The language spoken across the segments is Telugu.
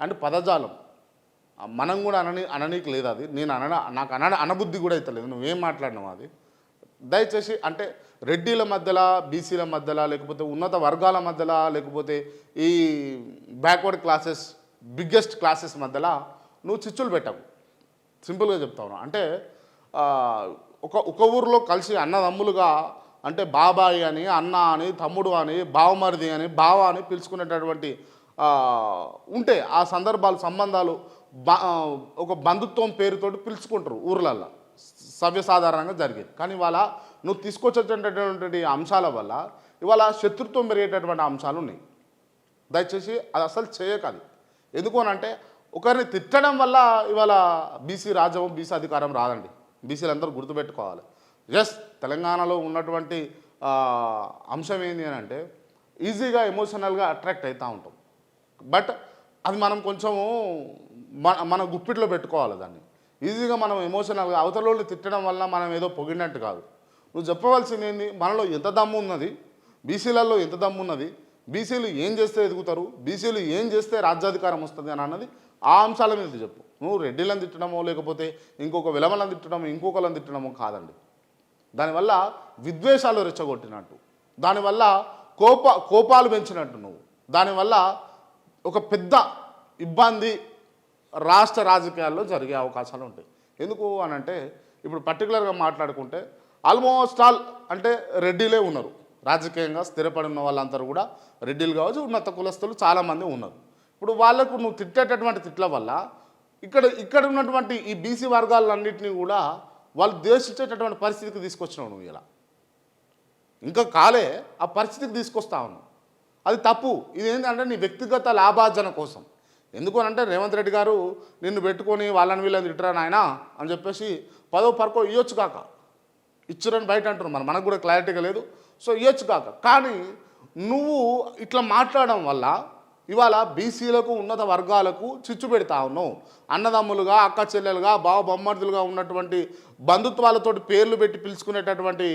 అండ్ పదజాలం మనం కూడా అననీకి లేదు అది. నేను నాకు అనబుద్ధి కూడా అవుతలేదు. నువ్వేం మాట్లాడినావు అది. దయచేసి అంటే రెడ్డిల మధ్యలో, బీసీల మధ్యలో, లేకపోతే ఉన్నత వర్గాల మధ్యలో, లేకపోతే ఈ బ్యాక్వర్డ్ క్లాసెస్, బిగ్గెస్ట్ క్లాసెస్ మధ్యలో నువ్వు చిచ్చులు పెట్టకు. సింపుల్గా చెప్తా ఉన్నా. అంటే ఒక ఊరిలో కలిసి అన్నదమ్ములుగా, అంటే బాబాయి అని, అన్న అని, తమ్ముడు అని, బావమరిది అని, బావ అని పిలుచుకునేటటువంటి ఉంటే ఆ సందర్భాలు, సంబంధాలు ఒక బంధుత్వం పేరుతోటి పిలుచుకుంటారు ఊర్లల్లో, సవ్యసాధారణంగా జరిగేది. కానీ ఇవాళ నువ్వు తీసుకొచ్చేటటువంటి అంశాల వల్ల ఇవాళ శత్రుత్వం పెరిగేటటువంటి అంశాలు ఉన్నాయి. దయచేసి అది అసలు చేయకది. ఎందుకు అనంటే ఒకరిని తిట్టడం వల్ల ఇవాళ బీసీ రాజ్యం, బీసీ అధికారం రాదండి. బీసీలందరూ గుర్తుపెట్టుకోవాలి. ఎస్, తెలంగాణలో ఉన్నటువంటి అంశం ఏంటి అని అంటే ఈజీగా ఎమోషనల్గా అట్రాక్ట్ అవుతూ ఉంటాం. బట్ అది మనం కొంచెము మన గుప్పిట్లో పెట్టుకోవాలి దాన్ని. ఈజీగా మనం ఎమోషనల్గా అవతలని తిట్టడం వల్ల మనం ఏదో పొగిడినట్టు కాదు. నువ్వు చెప్పవలసింది ఏంది, మనలో ఎంత దమ్ము ఉన్నది, బీసీలలో ఎంత దమ్ము ఉన్నది, బీసీలు ఏం చేస్తే ఎదుగుతారు, బీసీలు ఏం చేస్తే రాజ్యాధికారం వస్తుంది అని అన్నది ఆ అంశాల మీద చెప్పు. నువ్వు రెడ్డిలను తిట్టడమో, లేకపోతే ఇంకొక విలమలను తిట్టడమో, ఇంకొకలను తిట్టడమో కాదండి. దానివల్ల విద్వేషాలు రెచ్చగొట్టినట్టు, దానివల్ల కోపాలు పెంచినట్టు, నువ్వు దానివల్ల ఒక పెద్ద ఇబ్బంది రాష్ట్ర రాజకీయాల్లో జరిగే అవకాశాలు ఉంటాయి. ఎందుకు అని అంటే ఇప్పుడు పర్టికులర్గా మాట్లాడుకుంటే ఆల్మోస్ట్ ఆల్ అంటే రెడ్డిలే ఉన్నారు రాజకీయంగా స్థిరపడి ఉన్న వాళ్ళందరూ కూడా. రెడ్డిలు కావచ్చు, ఉన్నత కులస్తులు చాలామంది ఉన్నారు. ఇప్పుడు వాళ్ళకు నువ్వు తిట్టేటటువంటి తిట్ల వల్ల ఇక్కడ ఉన్నటువంటి ఈ బీసీ వర్గాలన్నింటినీ కూడా వాళ్ళు ద్వేషించేటటువంటి పరిస్థితికి తీసుకొచ్చినావు నువ్వు. ఇలా ఇంకా కాలే ఆ పరిస్థితికి తీసుకొస్తా ఉన్నావు. అది తప్పు. ఇది ఏంటంటే నీ వ్యక్తిగత లాభార్జన కోసం. ఎందుకు అంటే రేవంత్ రెడ్డి గారు నిన్ను పెట్టుకొని వాళ్ళని వీళ్ళని తిట్టరా నాయన అని చెప్పేసి 10వ పరకో ఇవ్వచ్చు కాక, ఇచ్చురని బయట అంటున్నారు. మనకు కూడా క్లారిటీగా లేదు. సో ఇవ్వచ్చు కాక, కానీ నువ్వు ఇట్లా మాట్లాడడం వల్ల ఇవాళ బీసీలకు, ఉన్నత వర్గాలకు చిచ్చు పెడతా ఉన్నావు. అన్నదమ్ములుగా, అక్క చెల్లెలుగా, బావ బొమ్మర్దులుగా ఉన్నటువంటి బంధుత్వాలతోటి పేర్లు పెట్టి పిలుచుకునేటటువంటి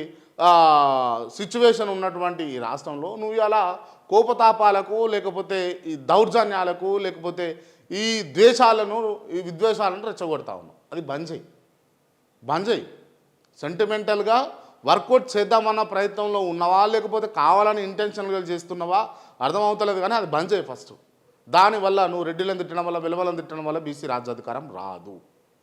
సిచ్యువేషన్ ఉన్నటువంటి ఈ రాష్ట్రంలో నువ్వు ఇలా కోపతాపాలకు, లేకపోతే ఈ దౌర్జన్యాలకు, లేకపోతే ఈ ద్వేషాలను, ఈ విద్వేషాలను రెచ్చగొడతా ఉన్నావు. అది బంద్ చేయి. సెంటిమెంటల్గా వర్కౌట్ చేద్దామన్న ప్రయత్నంలో ఉన్నవా, లేకపోతే కావాలని ఇంటెన్షన్గా చేస్తున్నావా అర్థమవుతలేదు. కానీ అది బంద్ చేయి ఫస్ట్. దానివల్ల నువ్వు రెడ్డిలను తిట్టడం వల్ల, విలువలను తిట్టడం వల్ల బీసీ రాజ్యాధికారం రాదు.